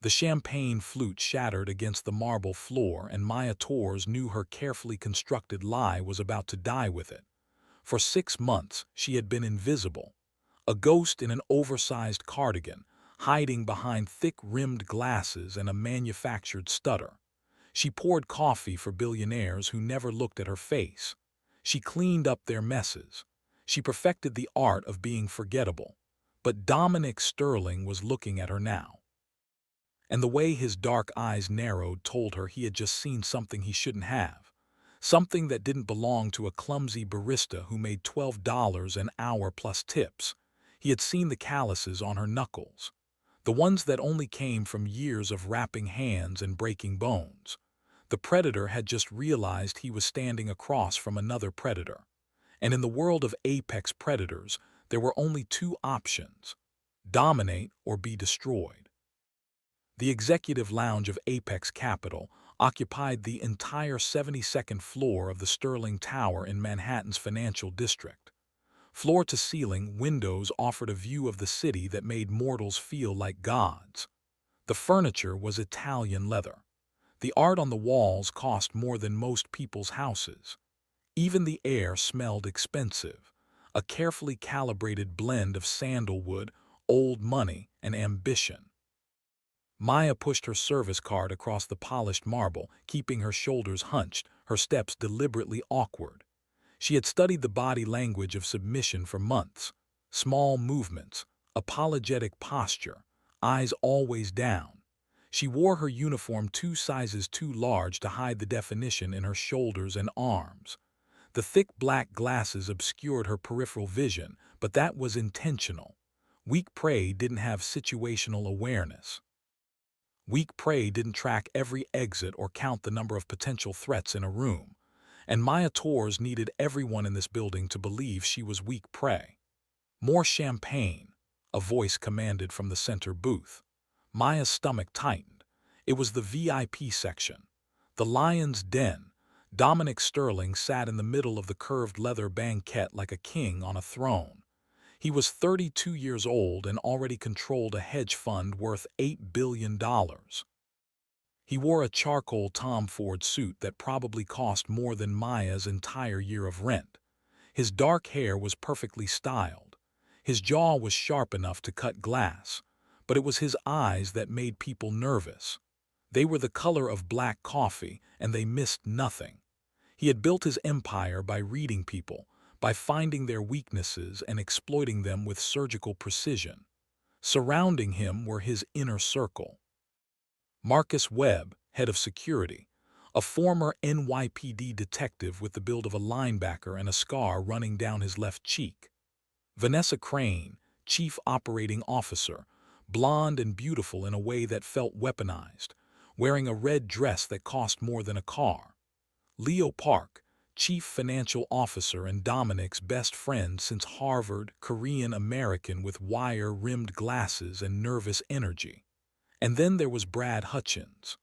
The champagne flute shattered against the marble floor, and Maya Torres knew her carefully constructed lie was about to die with it. For 6 months, she had been invisible, a ghost in an oversized cardigan, hiding behind thick-rimmed glasses and a manufactured stutter. She poured coffee for billionaires who never looked at her face. She cleaned up their messes. She perfected the art of being forgettable. But Dominic Sterling was looking at her now. And the way his dark eyes narrowed told her he had just seen something he shouldn't have. Something that didn't belong to a clumsy barista who made $12 an hour plus tips. He had seen the calluses on her knuckles, the ones that only came from years of wrapping hands and breaking bones. The predator had just realized he was standing across from another predator. And in the world of apex predators, there were only two options: dominate or be destroyed. The executive lounge of Apex Capital occupied the entire 72nd floor of the Sterling Tower in Manhattan's financial district. Floor-to-ceiling windows offered a view of the city that made mortals feel like gods. The furniture was Italian leather. The art on the walls cost more than most people's houses. Even the air smelled expensive, a carefully calibrated blend of sandalwood, old money, and ambition. Maya pushed her service card across the polished marble, keeping her shoulders hunched, her steps deliberately awkward. She had studied the body language of submission for months. Small movements, apologetic posture, eyes always down. She wore her uniform 2 sizes too large to hide the definition in her shoulders and arms. The thick black glasses obscured her peripheral vision, but that was intentional. Weak prey didn't have situational awareness. Weak prey didn't track every exit or count the number of potential threats in a room. And Maya Torres needed everyone in this building to believe she was weak prey. "More champagne," a voice commanded from the center booth. Maya's stomach tightened. It was the VIP section. The Lion's Den. Dominic Sterling sat in the middle of the curved leather banquette like a king on a throne. He was 32 years old and already controlled a hedge fund worth $8 billion. He wore a charcoal Tom Ford suit that probably cost more than Maya's entire year of rent. His dark hair was perfectly styled. His jaw was sharp enough to cut glass, but it was his eyes that made people nervous. They were the color of black coffee, and they missed nothing. He had built his empire by reading people, by finding their weaknesses and exploiting them with surgical precision. Surrounding him were his inner circle. Marcus Webb, head of security, a former NYPD detective with the build of a linebacker and a scar running down his left cheek. Vanessa Crane, chief operating officer, blonde and beautiful in a way that felt weaponized, wearing a red dress that cost more than a car. Leo Park, chief financial officer and Dominic's best friend since Harvard, Korean-American with wire-rimmed glasses and nervous energy. And then there was Brad Hutchins.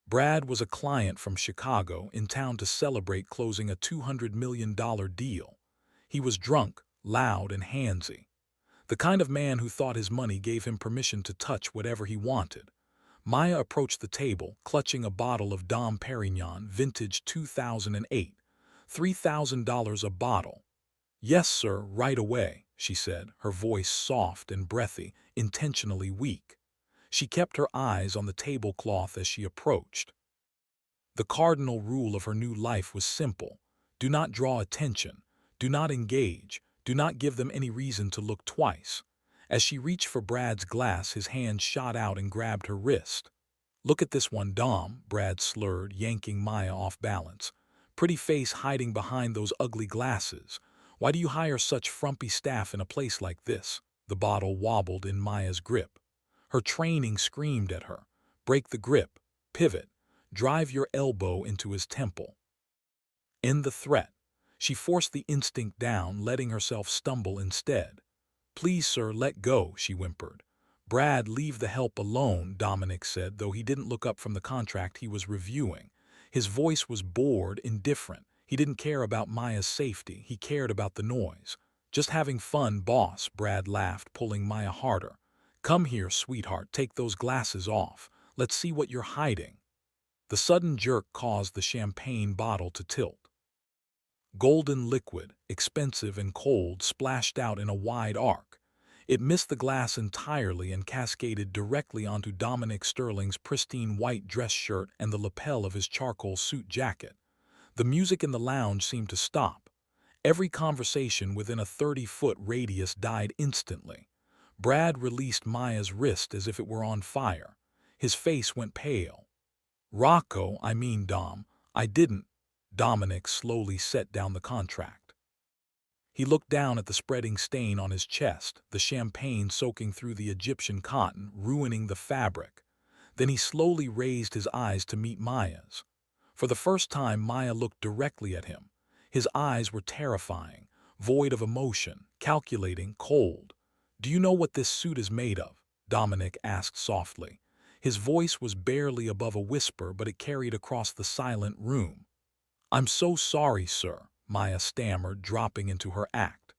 Brad was a client from Chicago in town to celebrate closing a $200 million deal. He was drunk, loud, and handsy. The kind of man who thought his money gave him permission to touch whatever he wanted. Maya approached the table, clutching a bottle of Dom Perignon, vintage 2008, $3,000 a bottle. "Yes, sir, right away," she said, her voice soft and breathy, intentionally weak. She kept her eyes on the tablecloth as she approached. The cardinal rule of her new life was simple: do not draw attention, do not engage, do not give them any reason to look twice. As she reached for Brad's glass, his hand shot out and grabbed her wrist. "Look at this one, Dom," Brad slurred, yanking Maya off balance. "Pretty face hiding behind those ugly glasses. Why do you hire such frumpy staff in a place like this?" The bottle wobbled in Maya's grip. Her training screamed at her. Break the grip, pivot, drive your elbow into his temple. End the threat. She forced the instinct down, letting herself stumble instead. "Please, sir, let go," she whimpered. "Brad, leave the help alone," Dominic said, though he didn't look up from the contract he was reviewing. His voice was bored, indifferent. He didn't care about Maya's safety. He cared about the noise. "Just having fun, boss," Brad laughed, pulling Maya harder. Come here, sweetheart, take those glasses off. Let's see what you're hiding. The sudden jerk caused the champagne bottle to tilt. Golden liquid, expensive and cold, splashed out in a wide arc. It missed the glass entirely and cascaded directly onto Dominic Sterling's pristine white dress shirt and the lapel of his charcoal suit jacket. The music in the lounge seemed to stop. Every conversation within a 30-foot radius died instantly. Brad released Maya's wrist as if it were on fire. His face went pale. Rocco, I mean Dom, I didn't. Dominic slowly set down the contract. He looked down at the spreading stain on his chest, the champagne soaking through the Egyptian cotton, ruining the fabric. Then he slowly raised his eyes to meet Maya's. For the first time, Maya looked directly at him. His eyes were terrifying, void of emotion, calculating, cold. "Do you know what this suit is made of?" Dominic asked softly. His voice was barely above a whisper, but it carried across the silent room. "I'm so sorry, sir," Maya stammered, dropping into her act.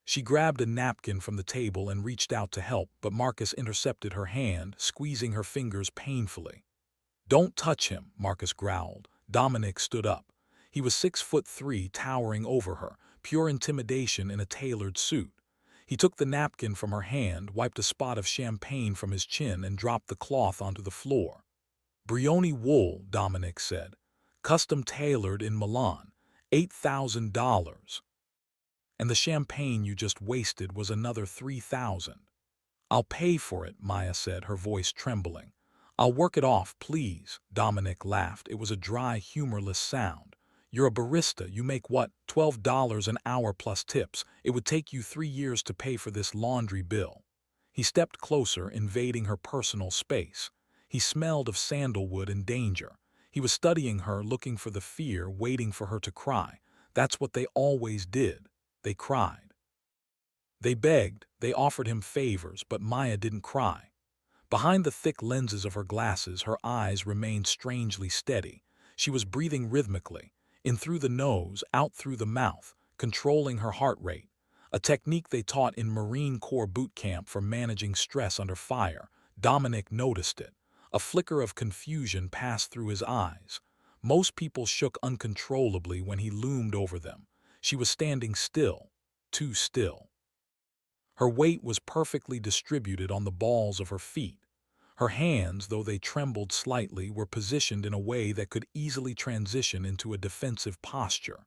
She grabbed a napkin from the table and reached out to help, but Marcus intercepted her hand, squeezing her fingers painfully. "Don't touch him," Marcus growled. Dominic stood up. He was 6'3", towering over her, pure intimidation in a tailored suit. He took the napkin from her hand, wiped a spot of champagne from his chin, and dropped the cloth onto the floor. "Brioni wool," Dominic said. "Custom tailored in Milan. $8,000. And the champagne you just wasted was another 3,000. "I'll pay for it," Maya said, her voice trembling. "I'll work it off, please." Dominic laughed. It was a dry, humorless sound. "You're a barista. You make what, $12 an hour plus tips. It would take you 3 years to pay for this laundry bill." He stepped closer, invading her personal space. He smelled of sandalwood and danger. He was studying her, looking for the fear, waiting for her to cry. That's what they always did. They cried. They begged, they offered him favors, but Maya didn't cry. Behind the thick lenses of her glasses, her eyes remained strangely steady. She was breathing rhythmically, in through the nose, out through the mouth, controlling her heart rate, a technique they taught in Marine Corps boot camp for managing stress under fire. Dominic noticed it. A flicker of confusion passed through his eyes. Most people shook uncontrollably when he loomed over them. She was standing still, too still. Her weight was perfectly distributed on the balls of her feet. Her hands, though they trembled slightly, were positioned in a way that could easily transition into a defensive posture.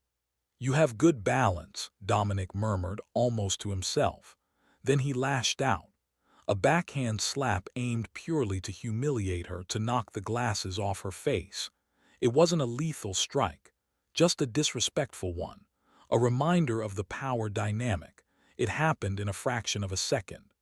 "You have good balance," Dominic murmured, almost to himself. Then he lashed out. A backhand slap aimed purely to humiliate her, to knock the glasses off her face. It wasn't a lethal strike, just a disrespectful one, a reminder of the power dynamic. It happened in a fraction of a second.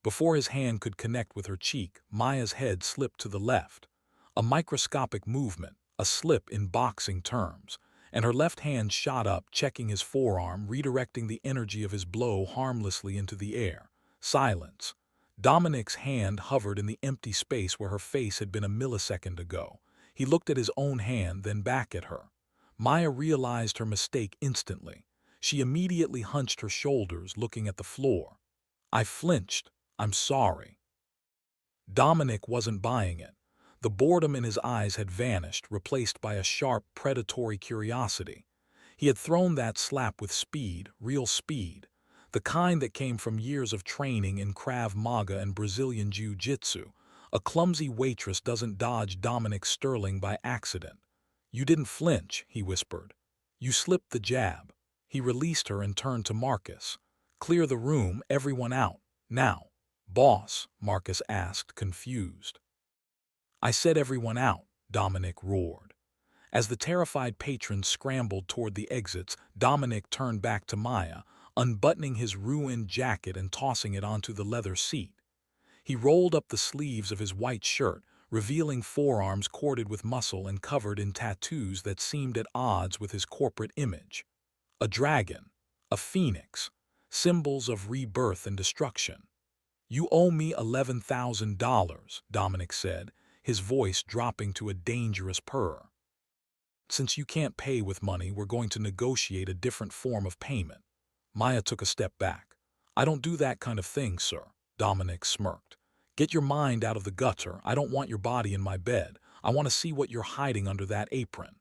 Before his hand could connect with her cheek, Maya's head slipped to the left. A microscopic movement, a slip in boxing terms, and her left hand shot up, checking his forearm, redirecting the energy of his blow harmlessly into the air. Silence. Dominic's hand hovered in the empty space where her face had been a millisecond ago. He looked at his own hand, then back at her. Maya realized her mistake instantly. She immediately hunched her shoulders, looking at the floor. "I flinched. I'm sorry." Dominic wasn't buying it. The boredom in his eyes had vanished, replaced by a sharp, predatory curiosity. He had thrown that slap with speed, real speed, the kind that came from years of training in Krav Maga and Brazilian Jiu-Jitsu. A clumsy waitress doesn't dodge Dominic Sterling by accident. "You didn't flinch," he whispered. "You slipped the jab." He released her and turned to Marcus. "Clear the room, everyone out, now." "Boss?" Marcus asked, confused. "I said everyone out," Dominic roared. As the terrified patrons scrambled toward the exits, Dominic turned back to Maya, unbuttoning his ruined jacket and tossing it onto the leather seat. He rolled up the sleeves of his white shirt, revealing forearms corded with muscle and covered in tattoos that seemed at odds with his corporate image. A dragon, a phoenix, symbols of rebirth and destruction. "You owe me $11,000, Dominic said, his voice dropping to a dangerous purr. "Since you can't pay with money, we're going to negotiate a different form of payment." Maya took a step back. "I don't do that kind of thing, sir." Dominic smirked. "Get your mind out of the gutter. I don't want your body in my bed. I want to see what you're hiding under that apron."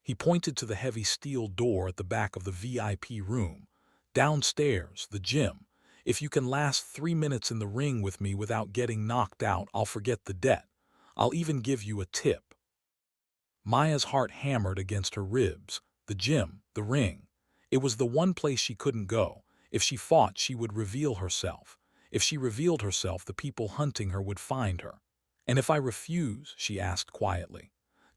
He pointed to the heavy steel door at the back of the VIP room. "Downstairs, the gym. If you can last 3 minutes in the ring with me without getting knocked out, I'll forget the debt. I'll even give you a tip." Maya's heart hammered against her ribs. The gym, the ring. It was the one place she couldn't go. If she fought, she would reveal herself. If she revealed herself, the people hunting her would find her. "And if I refuse?" she asked quietly.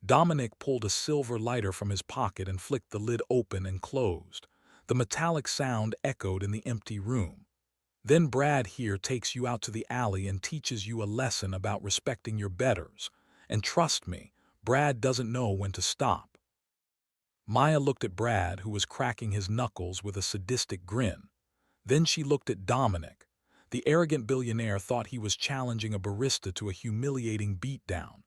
Dominic pulled a silver lighter from his pocket and flicked the lid open and closed. The metallic sound echoed in the empty room. "Then Brad here takes you out to the alley and teaches you a lesson about respecting your betters. And trust me, Brad doesn't know when to stop." Maya looked at Brad, who was cracking his knuckles with a sadistic grin. Then she looked at Dominic. The arrogant billionaire thought he was challenging a barista to a humiliating beatdown.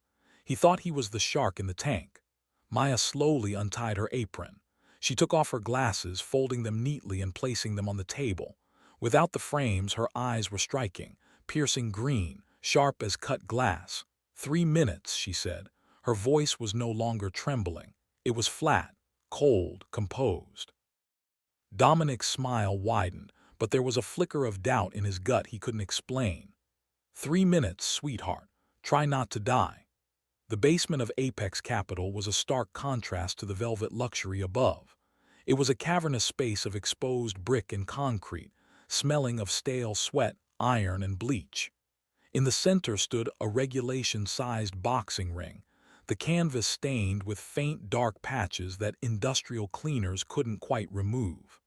He thought he was the shark in the tank. Maya slowly untied her apron. She took off her glasses, folding them neatly and placing them on the table. Without the frames, her eyes were striking, piercing green, sharp as cut glass. 3 minutes, she said. Her voice was no longer trembling. It was flat, cold, composed. Dominic's smile widened, but there was a flicker of doubt in his gut he couldn't explain. 3 minutes, sweetheart. Try not to die." The basement of Apex Capital was a stark contrast to the velvet luxury above. It was a cavernous space of exposed brick and concrete, smelling of stale sweat, iron, and bleach. In the center stood a regulation-sized boxing ring, the canvas stained with faint dark patches that industrial cleaners couldn't quite remove.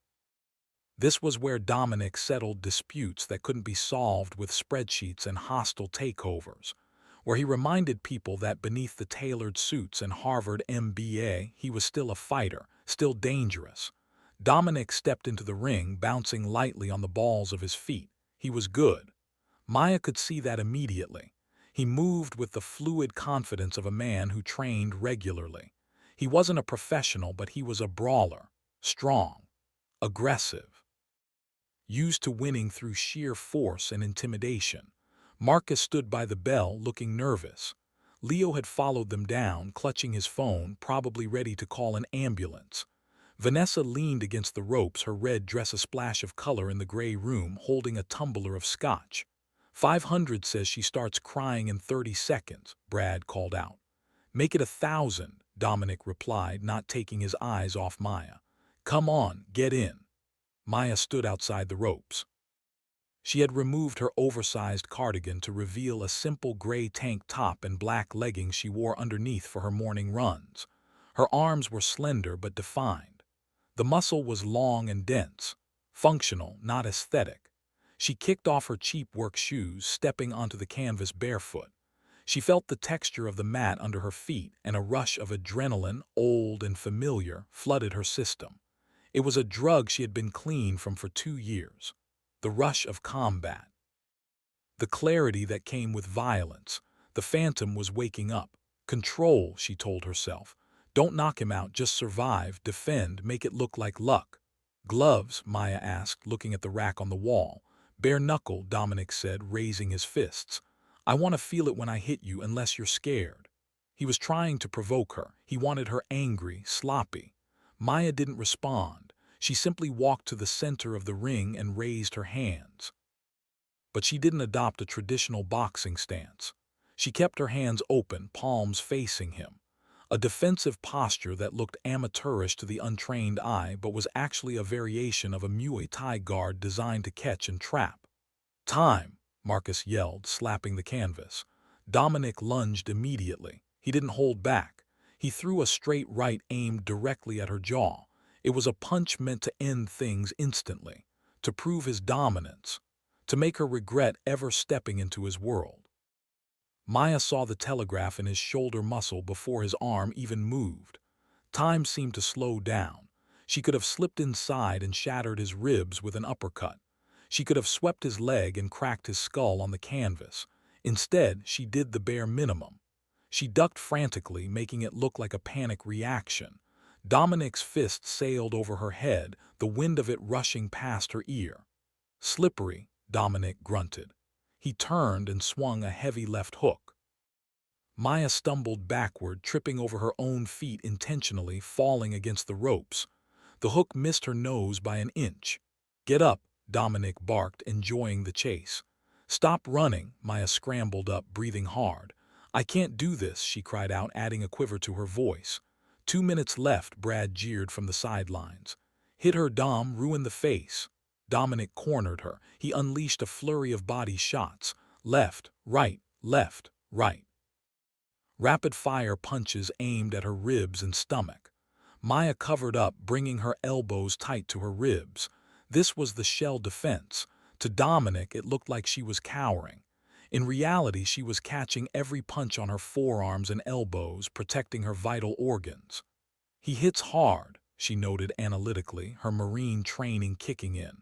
This was where Dominic settled disputes that couldn't be solved with spreadsheets and hostile takeovers, where he reminded people that beneath the tailored suits and Harvard MBA, he was still a fighter, still dangerous. Dominic stepped into the ring, bouncing lightly on the balls of his feet. He was good. Maya could see that immediately. He moved with the fluid confidence of a man who trained regularly. He wasn't a professional, but he was a brawler, strong, aggressive, used to winning through sheer force and intimidation. Marcus stood by the bell, looking nervous. Leo had followed them down, clutching his phone, probably ready to call an ambulance. Vanessa leaned against the ropes, her red dress a splash of color in the gray room, holding a tumbler of scotch. 500 says she starts crying in 30 seconds, Brad called out. "Make it 1,000, Dominic replied, not taking his eyes off Maya. "Come on, get in." Maya stood outside the ropes. She had removed her oversized cardigan to reveal a simple gray tank top and black leggings she wore underneath for her morning runs. Her arms were slender but defined. The muscle was long and dense, functional, not aesthetic. She kicked off her cheap work shoes, stepping onto the canvas barefoot. She felt the texture of the mat under her feet, and a rush of adrenaline, old and familiar, flooded her system. It was a drug she had been clean from for 2 years. The rush of combat. The clarity that came with violence. The phantom was waking up. "Control," she told herself. "Don't knock him out, just survive, defend, make it look like luck." "Gloves?" Maya asked, looking at the rack on the wall. "Bare knuckle," Dominic said, raising his fists. "I want to feel it when I hit you, unless you're scared." He was trying to provoke her. He wanted her angry, sloppy. Maya didn't respond. She simply walked to the center of the ring and raised her hands. But she didn't adopt a traditional boxing stance. She kept her hands open, palms facing him. A defensive posture that looked amateurish to the untrained eye but was actually a variation of a Muay Thai guard designed to catch and trap. "Time!" Marcus yelled, slapping the canvas. Dominic lunged immediately. He didn't hold back. He threw a straight right aimed directly at her jaw. It was a punch meant to end things instantly, to prove his dominance, to make her regret ever stepping into his world. Maya saw the telegraph in his shoulder muscle before his arm even moved. Time seemed to slow down. She could have slipped inside and shattered his ribs with an uppercut. She could have swept his leg and cracked his skull on the canvas. Instead, she did the bare minimum. She ducked frantically, making it look like a panic reaction. Dominic's fist sailed over her head, the wind of it rushing past her ear. "Slippery," Dominic grunted. He turned and swung a heavy left hook. Maya stumbled backward, tripping over her own feet intentionally, falling against the ropes. The hook missed her nose by an inch. "Get up," Dominic barked, enjoying the chase. "Stop running," Maya scrambled up, breathing hard. "I can't do this," she cried out, adding a quiver to her voice. 2 minutes left, Brad jeered from the sidelines. "Hit her, Dom, ruin the face." Dominic cornered her. He unleashed a flurry of body shots. Left, right, left, right. Rapid-fire punches aimed at her ribs and stomach. Maya covered up, bringing her elbows tight to her ribs. This was the shell defense. To Dominic, it looked like she was cowering. In reality, she was catching every punch on her forearms and elbows, protecting her vital organs. "He hits hard," she noted analytically, her Marine training kicking in.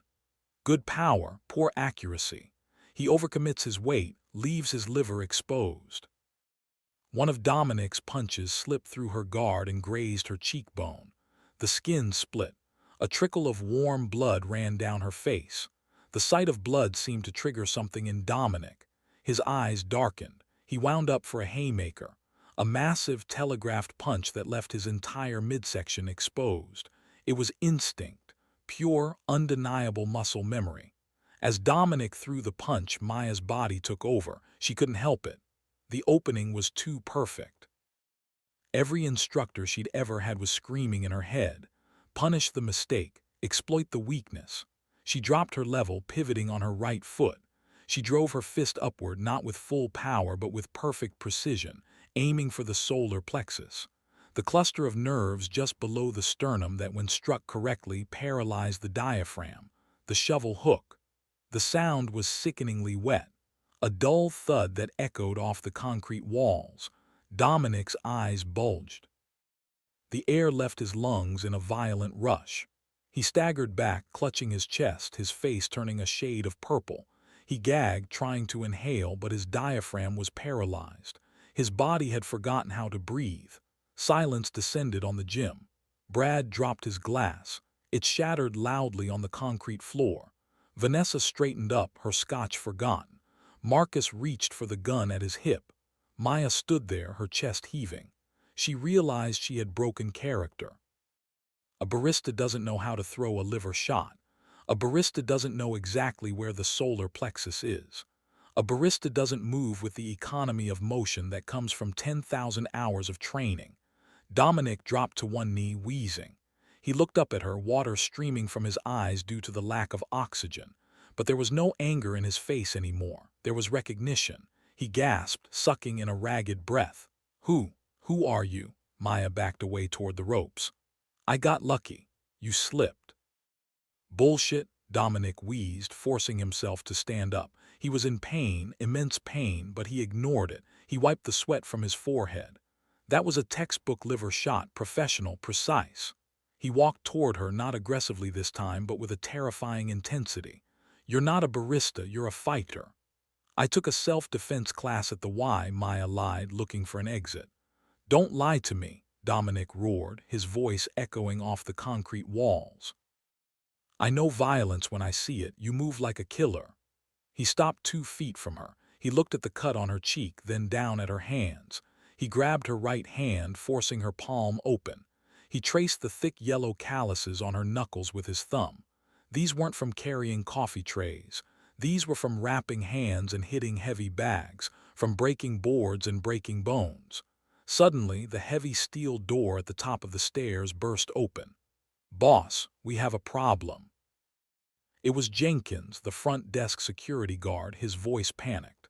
"Good power, poor accuracy. He overcommits his weight, leaves his liver exposed." One of Dominic's punches slipped through her guard and grazed her cheekbone. The skin split. A trickle of warm blood ran down her face. The sight of blood seemed to trigger something in Dominic. His eyes darkened. He wound up for a haymaker, a massive telegraphed punch that left his entire midsection exposed. It was instinct, pure, undeniable muscle memory. As Dominic threw the punch, Maya's body took over. She couldn't help it. The opening was too perfect. Every instructor she'd ever had was screaming in her head. Punish the mistake, exploit the weakness. She dropped her level, pivoting on her right foot. She drove her fist upward, not with full power but with perfect precision, aiming for the solar plexus, the cluster of nerves just below the sternum that, when struck correctly, paralyzed the diaphragm, the shovel hook. The sound was sickeningly wet, a dull thud that echoed off the concrete walls. Dominic's eyes bulged. The air left his lungs in a violent rush. He staggered back, clutching his chest, his face turning a shade of purple. He gagged, trying to inhale, but his diaphragm was paralyzed. His body had forgotten how to breathe. Silence descended on the gym. Brad dropped his glass. It shattered loudly on the concrete floor. Vanessa straightened up, her scotch forgotten. Marcus reached for the gun at his hip. Maya stood there, her chest heaving. She realized she had broken character. A barista doesn't know how to throw a liver shot. A barista doesn't know exactly where the solar plexus is. A barista doesn't move with the economy of motion that comes from 10,000 hours of training. Dominic dropped to one knee, wheezing. He looked up at her, water streaming from his eyes due to the lack of oxygen. But there was no anger in his face anymore. There was recognition. He gasped, sucking in a ragged breath. Who are you?" Maya backed away toward the ropes. "I got lucky. You slipped." "Bullshit," Dominic wheezed, forcing himself to stand up. He was in pain, immense pain, but he ignored it. He wiped the sweat from his forehead. "That was a textbook liver shot, professional, precise." He walked toward her, not aggressively this time, but with a terrifying intensity. "You're not a barista, you're a fighter." "I took a self-defense class at the Y," Maya lied, looking for an exit. "Don't lie to me," Dominic roared, his voice echoing off the concrete walls. "I know violence when I see it. You move like a killer." He stopped 2 feet from her. He looked at the cut on her cheek, then down at her hands. He grabbed her right hand, forcing her palm open. He traced the thick yellow calluses on her knuckles with his thumb. These weren't from carrying coffee trays. These were from wrapping hands and hitting heavy bags, from breaking boards and breaking bones. Suddenly, the heavy steel door at the top of the stairs burst open. "Boss, we have a problem." It was Jenkins, the front desk security guard, his voice panicked.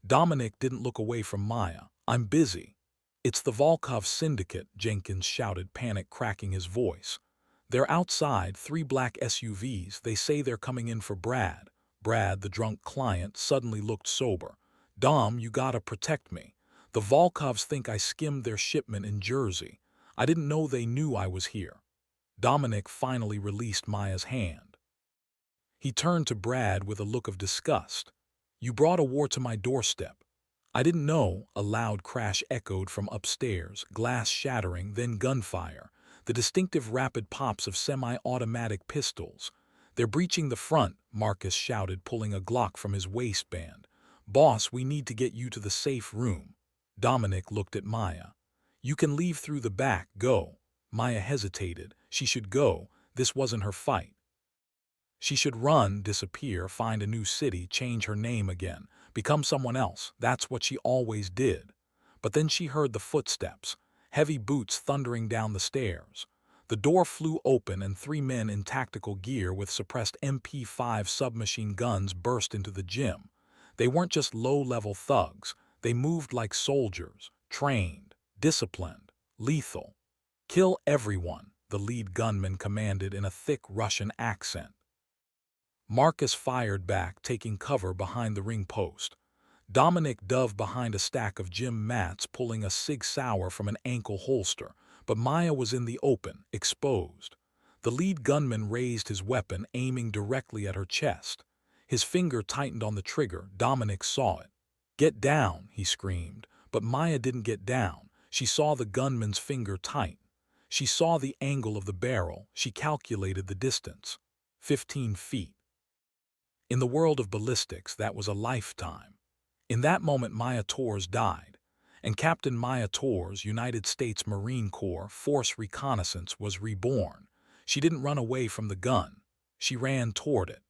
Dominic didn't look away from Maya. "I'm busy." "It's the Volkov syndicate," Jenkins shouted, panic cracking his voice. "They're outside, 3 black SUVs. They say they're coming in for Brad." Brad, the drunk client, suddenly looked sober. "Dom, you gotta protect me. The Volkovs think I skimmed their shipment in Jersey. I didn't know they knew I was here." Dominic finally released Maya's hand. He turned to Brad with a look of disgust. "You brought a war to my doorstep." "I didn't know." A loud crash echoed from upstairs, glass shattering, then gunfire, the distinctive rapid pops of semi-automatic pistols. "They're breaching the front," Marcus shouted, pulling a Glock from his waistband. "Boss, we need to get you to the safe room." Dominic looked at Maya. "You can leave through the back, go." Maya hesitated. She should go. This wasn't her fight. She should run, disappear, find a new city, change her name again, become someone else. That's what she always did. But then she heard the footsteps, heavy boots thundering down the stairs. The door flew open and 3 men in tactical gear with suppressed MP5 submachine guns burst into the gym. They weren't just low-level thugs. They moved like soldiers, trained, disciplined, lethal. "Kill everyone," the lead gunman commanded in a thick Russian accent. Marcus fired back, taking cover behind the ring post. Dominic dove behind a stack of gym mats, pulling a Sig Sauer from an ankle holster, but Maya was in the open, exposed. The lead gunman raised his weapon, aiming directly at her chest. His finger tightened on the trigger. Dominic saw it. "Get down," he screamed, but Maya didn't get down. She saw the gunman's finger tighten. She saw the angle of the barrel. She calculated the distance. 15 feet. In the world of ballistics, that was a lifetime. In that moment, Maya Torres died, and Captain Maya Torres, United States Marine Corps Force Reconnaissance, was reborn. She didn't run away from the gun. She ran toward it.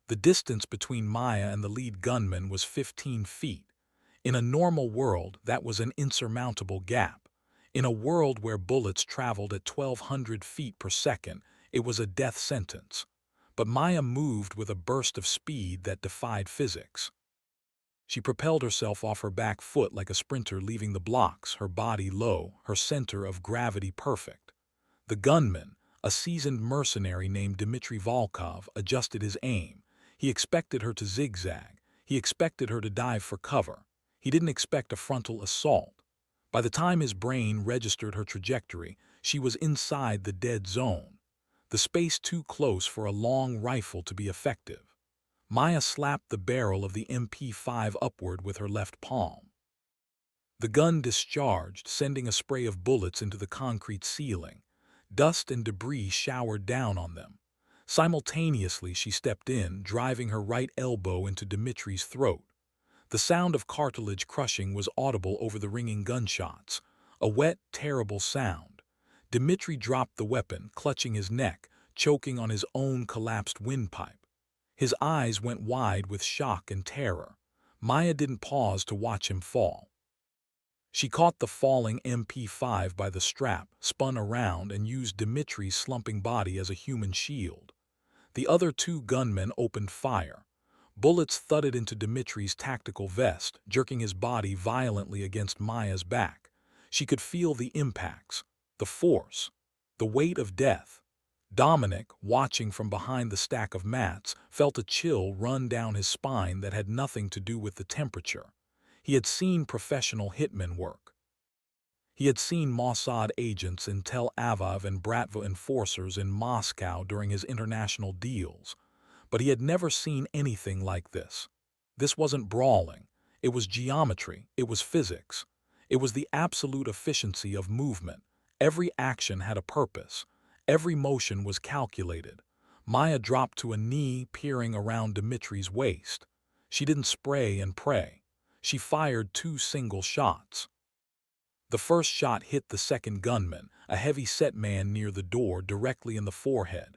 The distance between Maya and the lead gunman was 15 feet. In a normal world, that was an insurmountable gap. In a world where bullets traveled at 1,200 feet per second, it was a death sentence. But Maya moved with a burst of speed that defied physics. She propelled herself off her back foot like a sprinter leaving the blocks, her body low, her center of gravity perfect. The gunman, a seasoned mercenary named Dmitry Volkov, adjusted his aim. He expected her to zigzag. He expected her to dive for cover. He didn't expect a frontal assault. By the time his brain registered her trajectory, she was inside the dead zone. The space too close for a long rifle to be effective. Maya slapped the barrel of the MP5 upward with her left palm. The gun discharged, sending a spray of bullets into the concrete ceiling. Dust and debris showered down on them. Simultaneously, she stepped in, driving her right elbow into Dmitry's throat. The sound of cartilage crushing was audible over the ringing gunshots. A wet, terrible sound. Dmitry dropped the weapon, clutching his neck, choking on his own collapsed windpipe. His eyes went wide with shock and terror. Maya didn't pause to watch him fall. She caught the falling MP5 by the strap, spun around, and used Dmitry's slumping body as a human shield. The other 2 gunmen opened fire. Bullets thudded into Dmitry's tactical vest, jerking his body violently against Maya's back. She could feel the impacts, the force, the weight of death. Dominic, watching from behind the stack of mats, felt a chill run down his spine that had nothing to do with the temperature. He had seen professional hitmen work. He had seen Mossad agents in Tel Aviv and Bratva enforcers in Moscow during his international deals. But he had never seen anything like this. This wasn't brawling. It was geometry. It was physics. It was the absolute efficiency of movement. Every action had a purpose. Every motion was calculated. Maya dropped to a knee, peering around Dmitry's waist. She didn't spray and pray. She fired 2 single shots. The first shot hit the second gunman, a heavy-set man near the door, directly in the forehead.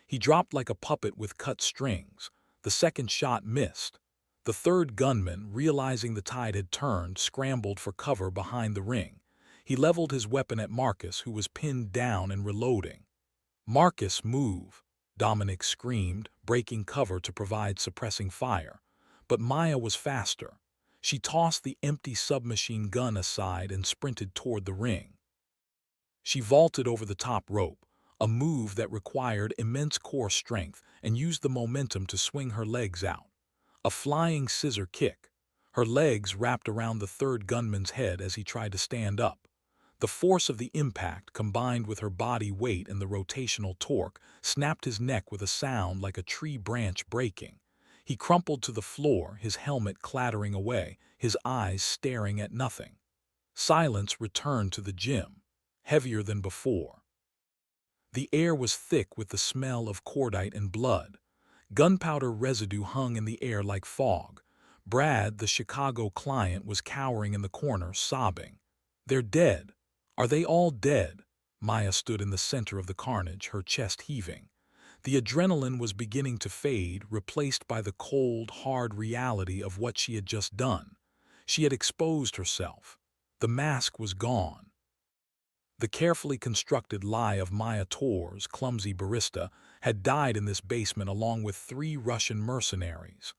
He dropped like a puppet with cut strings. The second shot missed. The third gunman, realizing the tide had turned, scrambled for cover behind the ring. He leveled his weapon at Marcus, who was pinned down and reloading. "Marcus, move!" Dominic screamed, breaking cover to provide suppressing fire. But Maya was faster. She tossed the empty submachine gun aside and sprinted toward the ring. She vaulted over the top rope, a move that required immense core strength, and used the momentum to swing her legs out. A flying scissor kick. Her legs wrapped around the third gunman's head as he tried to stand up. The force of the impact, combined with her body weight and the rotational torque, snapped his neck with a sound like a tree branch breaking. He crumpled to the floor, his helmet clattering away, his eyes staring at nothing. Silence returned to the gym, heavier than before. The air was thick with the smell of cordite and blood. Gunpowder residue hung in the air like fog. Brad, the Chicago client, was cowering in the corner, sobbing. "They're dead. Are they all dead?" Maya stood in the center of the carnage, her chest heaving. The adrenaline was beginning to fade, replaced by the cold, hard reality of what she had just done. She had exposed herself. The mask was gone. The carefully constructed lie of Maya Tor's clumsy barista had died in this basement along with 3 Russian mercenaries.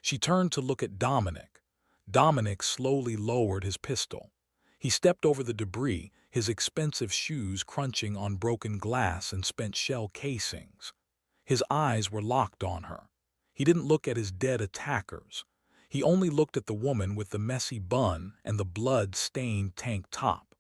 She turned to look at Dominic. Dominic slowly lowered his pistol. He stepped over the debris, his expensive shoes crunching on broken glass and spent shell casings. His eyes were locked on her. He didn't look at his dead attackers. He only looked at the woman with the messy bun and the blood-stained tank top.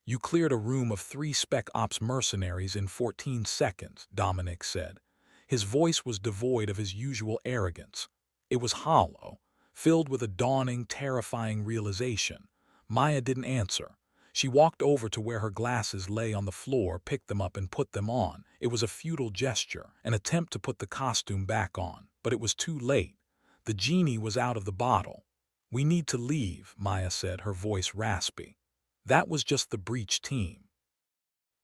"You cleared a room of 3 Spec Ops mercenaries in 14 seconds, Dominic said. His voice was devoid of his usual arrogance. It was hollow, filled with a dawning, terrifying realization. Maya didn't answer. She walked over to where her glasses lay on the floor, picked them up and put them on. It was a futile gesture, an attempt to put the costume back on, but it was too late. The genie was out of the bottle. "We need to leave," Maya said, her voice raspy. That was just the breach team.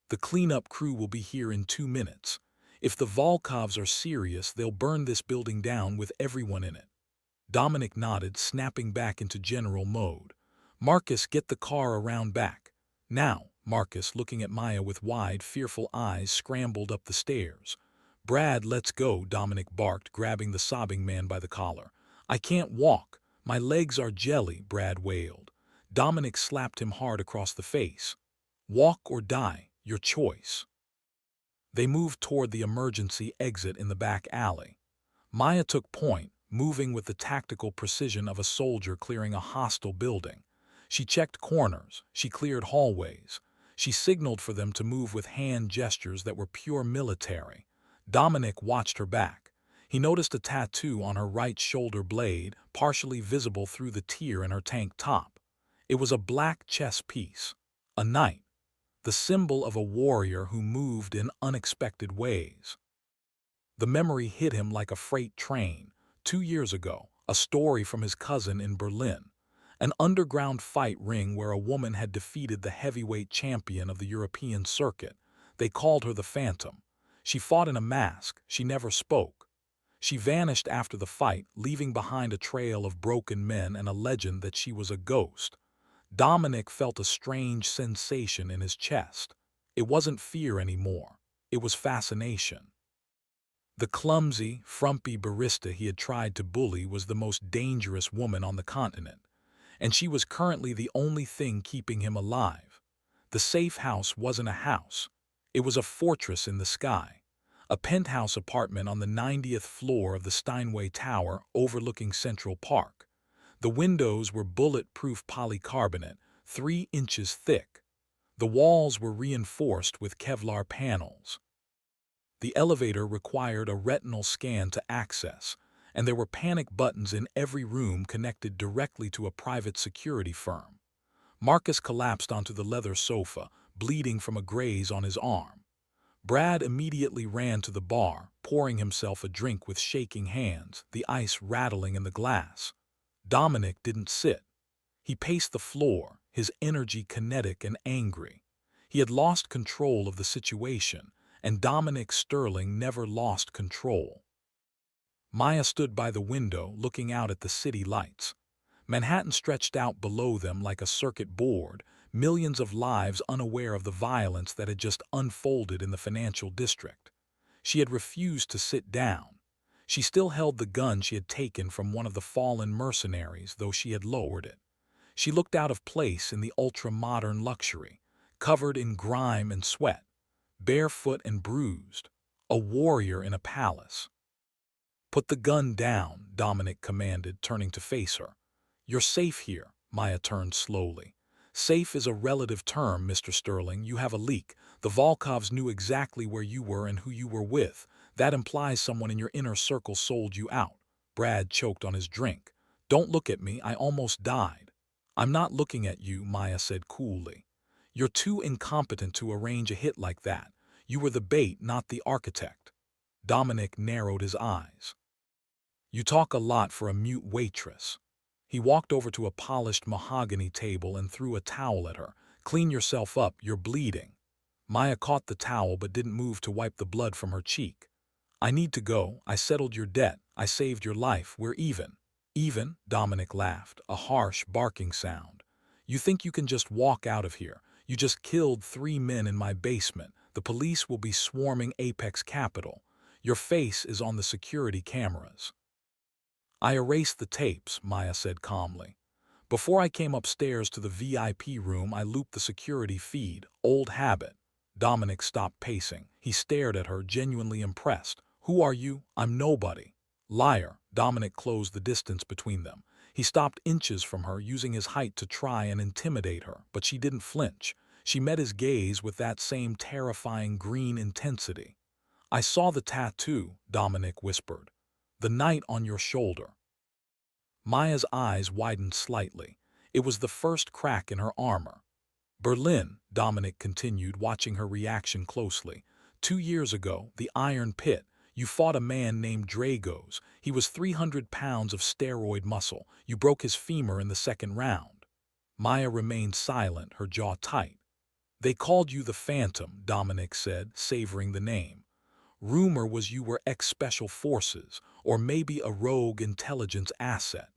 "The cleanup crew will be here in 2 minutes. If the Volkovs are serious, they'll burn this building down with everyone in it." Dominic nodded, snapping back into general mode. "Marcus, get the car around back." "Now." Marcus, looking at Maya with wide, fearful eyes, scrambled up the stairs. "Brad, let's go," Dominic barked, grabbing the sobbing man by the collar. "I can't walk. My legs are jelly," Brad wailed. Dominic slapped him hard across the face. "Walk or die, your choice." They moved toward the emergency exit in the back alley. Maya took point, moving with the tactical precision of a soldier clearing a hostile building. She checked corners, she cleared hallways. She signaled for them to move with hand gestures that were pure military. Dominic watched her back. He noticed a tattoo on her right shoulder blade, partially visible through the tear in her tank top. It was a black chess piece, a knight, the symbol of a warrior who moved in unexpected ways. The memory hit him like a freight train. 2 years ago, a story from his cousin in Berlin. An underground fight ring where a woman had defeated the heavyweight champion of the European circuit. They called her the Phantom. She fought in a mask, she never spoke. She vanished after the fight, leaving behind a trail of broken men and a legend that she was a ghost. Dominic felt a strange sensation in his chest. It wasn't fear anymore. It was fascination. The clumsy, frumpy barista he had tried to bully was the most dangerous woman on the continent, and she was currently the only thing keeping him alive. The safe house wasn't a house. It was a fortress in the sky. A penthouse apartment on the 90th floor of the Steinway Tower overlooking Central Park. The windows were bulletproof polycarbonate, 3 inches thick. The walls were reinforced with Kevlar panels. The elevator required a retinal scan to access, and there were panic buttons in every room connected directly to a private security firm. Marcus collapsed onto the leather sofa, bleeding from a graze on his arm. Brad immediately ran to the bar, pouring himself a drink with shaking hands, the ice rattling in the glass. Dominic didn't sit. He paced the floor, his energy kinetic and angry. He had lost control of the situation, and Dominic Sterling never lost control. Maya stood by the window, looking out at the city lights. Manhattan stretched out below them like a circuit board, millions of lives unaware of the violence that had just unfolded in the financial district. She had refused to sit down. She still held the gun she had taken from one of the fallen mercenaries, though she had lowered it. She looked out of place in the ultra-modern luxury, covered in grime and sweat, barefoot and bruised, a warrior in a palace. "Put the gun down," Dominic commanded, turning to face her. "You're safe here," Maya turned slowly. "Safe is a relative term, Mr. Sterling. You have a leak. The Volkovs knew exactly where you were and who you were with. That implies someone in your inner circle sold you out." Brad choked on his drink. "Don't look at me, I almost died." "I'm not looking at you," Maya said coolly. "You're too incompetent to arrange a hit like that. You were the bait, not the architect." Dominic narrowed his eyes. You talk a lot for a mute waitress. He walked over to a polished mahogany table and threw a towel at her. Clean yourself up, you're bleeding. Maya caught the towel but didn't move to wipe the blood from her cheek. I need to go. I settled your debt. I saved your life. We're even. Even? Dominic laughed, a harsh, barking sound. You think you can just walk out of here? You just killed 3 men in my basement. The police will be swarming Apex Capital. Your face is on the security cameras. I erased the tapes, Maya said calmly. Before I came upstairs to the VIP room, I looped the security feed. Old habit. Dominic stopped pacing. He stared at her, genuinely impressed. Who are you? I'm nobody. Liar. Dominic closed the distance between them. He stopped inches from her, using his height to try and intimidate her, but she didn't flinch. She met his gaze with that same terrifying green intensity. I saw the tattoo, Dominic whispered. The knight on your shoulder. Maya's eyes widened slightly. It was the first crack in her armor. Berlin, Dominic continued, watching her reaction closely. 2 years ago, the Iron Pit, you fought a man named Dragos. He was 300 pounds of steroid muscle. You broke his femur in the second round. Maya remained silent, her jaw tight. They called you the Phantom, Dominic said, savoring the name. Rumor was you were ex-special forces, or maybe a rogue intelligence asset.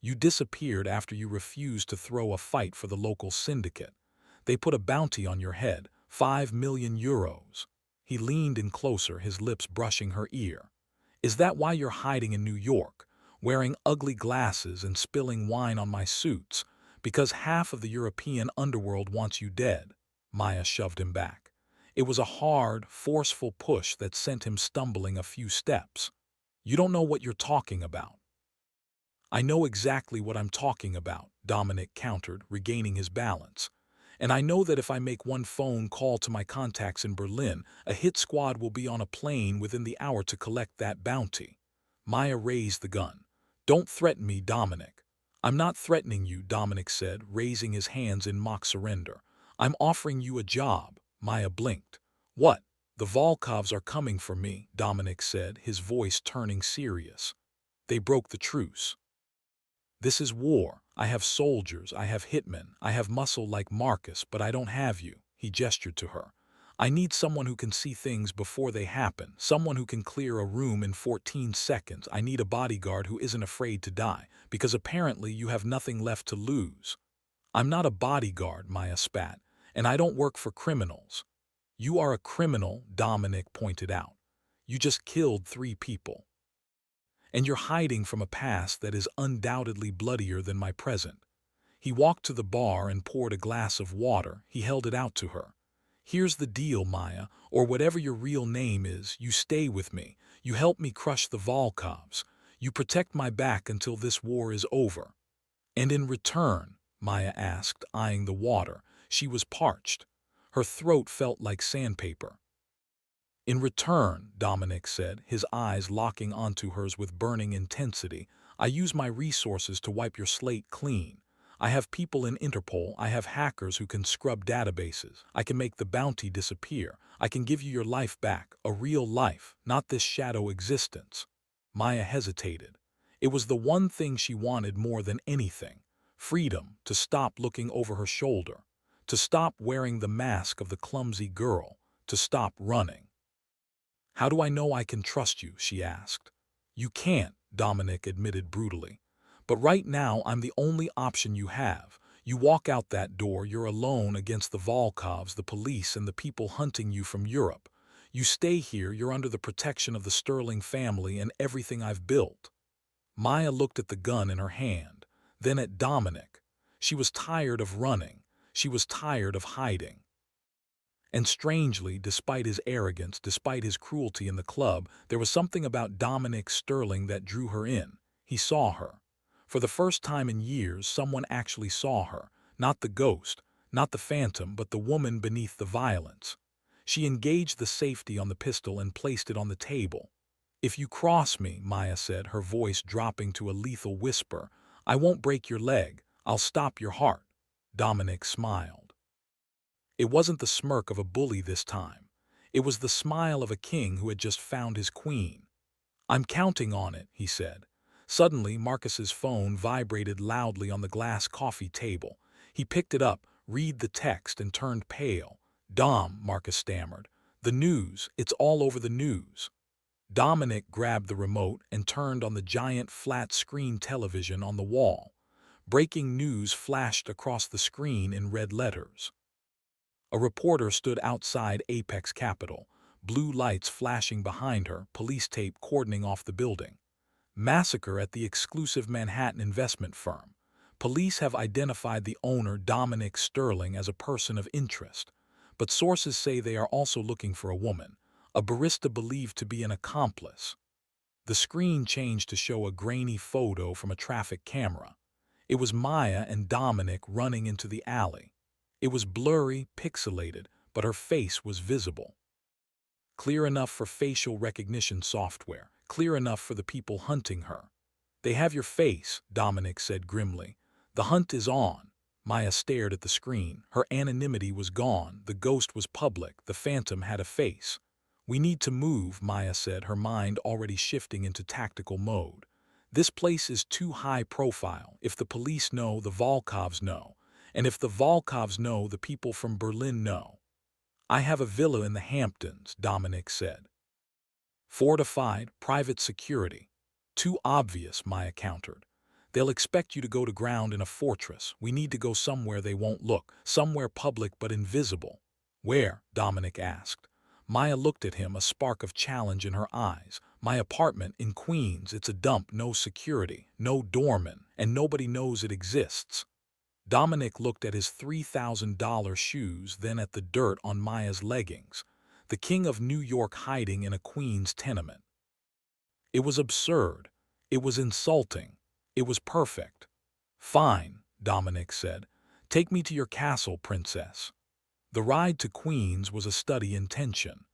You disappeared after you refused to throw a fight for the local syndicate. They put a bounty on your head, 5 million euros. He leaned in closer, his lips brushing her ear. Is that why you're hiding in New York, wearing ugly glasses and spilling wine on my suits? Because half of the European underworld wants you dead. Maya shoved him back. It was a hard, forceful push that sent him stumbling a few steps. You don't know what you're talking about. I know exactly what I'm talking about, Dominic countered, regaining his balance. And I know that if I make one phone call to my contacts in Berlin, a hit squad will be on a plane within the hour to collect that bounty. Maya raised the gun. Don't threaten me, Dominic. I'm not threatening you, Dominic said, raising his hands in mock surrender. I'm offering you a job. Maya blinked. What? The Volkovs are coming for me, Dominic said, his voice turning serious. They broke the truce. This is war. I have soldiers, I have hitmen, I have muscle like Marcus, but I don't have you. He gestured to her. I need someone who can see things before they happen, someone who can clear a room in 14 seconds. I need a bodyguard who isn't afraid to die, because apparently you have nothing left to lose. I'm not a bodyguard, Maya spat, and I don't work for criminals. You are a criminal, Dominic pointed out. You just killed 3 people. And you're hiding from a past that is undoubtedly bloodier than my present. He walked to the bar and poured a glass of water. He held it out to her. Here's the deal, Maya, or whatever your real name is. You stay with me. You help me crush the Volkovs. You protect my back until this war is over. And in return, Maya asked, eyeing the water. She was parched. Her throat felt like sandpaper. In return, Dominic said, his eyes locking onto hers with burning intensity, I use my resources to wipe your slate clean. I have people in Interpol, I have hackers who can scrub databases, I can make the bounty disappear, I can give you your life back, a real life, not this shadow existence. Maya hesitated. It was the one thing she wanted more than anything. Freedom, to stop looking over her shoulder, to stop wearing the mask of the clumsy girl, to stop running. How do I know I can trust you? She asked. You can't, Dominic admitted brutally. But right now I'm the only option you have. You walk out that door, you're alone against the Volkovs, the police, and the people hunting you from Europe. You stay here, you're under the protection of the Sterling family and everything I've built. Maya looked at the gun in her hand, then at Dominic. She was tired of running. She was tired of hiding. And strangely, despite his arrogance, despite his cruelty in the club, there was something about Dominic Sterling that drew her in. He saw her. For the first time in years, someone actually saw her. Not the ghost, not the phantom, but the woman beneath the violence. She engaged the safety on the pistol and placed it on the table. If you cross me, Maya said, her voice dropping to a lethal whisper, I won't break your leg. I'll stop your heart. Dominic smiled. It wasn't the smirk of a bully this time. It was the smile of a king who had just found his queen. I'm counting on it, he said. Suddenly, Marcus's phone vibrated loudly on the glass coffee table. He picked it up, read the text, and turned pale. "Dom," Marcus stammered. "The news, it's all over the news." Dominic grabbed the remote and turned on the giant flat-screen television on the wall. Breaking news flashed across the screen in red letters. A reporter stood outside Apex Capital, blue lights flashing behind her, police tape cordoning off the building. Massacre at the exclusive Manhattan investment firm. Police have identified the owner, Dominic Sterling, as a person of interest, but sources say they are also looking for a woman, a barista believed to be an accomplice. The screen changed to show a grainy photo from a traffic camera. It was Maya and Dominic running into the alley. It was blurry, pixelated, but her face was visible. Clear enough for facial recognition software, clear enough for the people hunting her. "They have your face," Dominic said grimly. "The hunt is on." Maya stared at the screen. Her anonymity was gone. The ghost was public. The phantom had a face. "We need to move," Maya said, her mind already shifting into tactical mode. "This place is too high profile. If the police know, the Volkovs know. And if the Volkovs know, the people from Berlin know." "I have a villa in the Hamptons," Dominic said. "Fortified, private security." "Too obvious," Maya countered. "They'll expect you to go to ground in a fortress. We need to go somewhere they won't look, somewhere public but invisible." "Where?" Dominic asked. Maya looked at him, a spark of challenge in her eyes. "My apartment in Queens. It's a dump, no security, no doorman, and nobody knows it exists." Dominic looked at his $3,000 shoes, then at the dirt on Maya's leggings. The king of New York hiding in a Queens tenement. It was absurd. It was insulting. It was perfect. "Fine," Dominic said. "Take me to your castle, princess." The ride to Queens was a study in tension.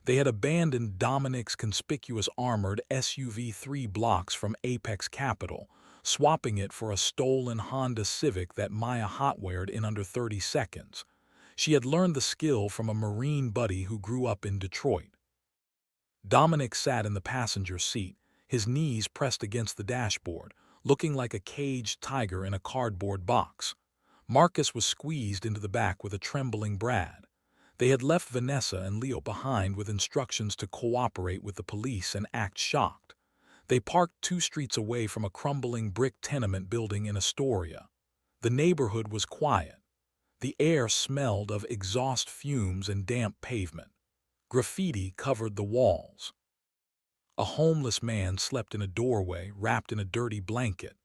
They had abandoned Dominic's conspicuous armored SUV 3 blocks from Apex Capital, swapping it for a stolen Honda Civic that Maya hotwired in under 30 seconds. She had learned the skill from a Marine buddy who grew up in Detroit. Dominic sat in the passenger seat, his knees pressed against the dashboard, looking like a caged tiger in a cardboard box. Marcus was squeezed into the back with a trembling Brad. They had left Vanessa and Leo behind with instructions to cooperate with the police and act shocked. They parked 2 streets away from a crumbling brick tenement building in Astoria. The neighborhood was quiet. The air smelled of exhaust fumes and damp pavement. Graffiti covered the walls. A homeless man slept in a doorway, wrapped in a dirty blanket.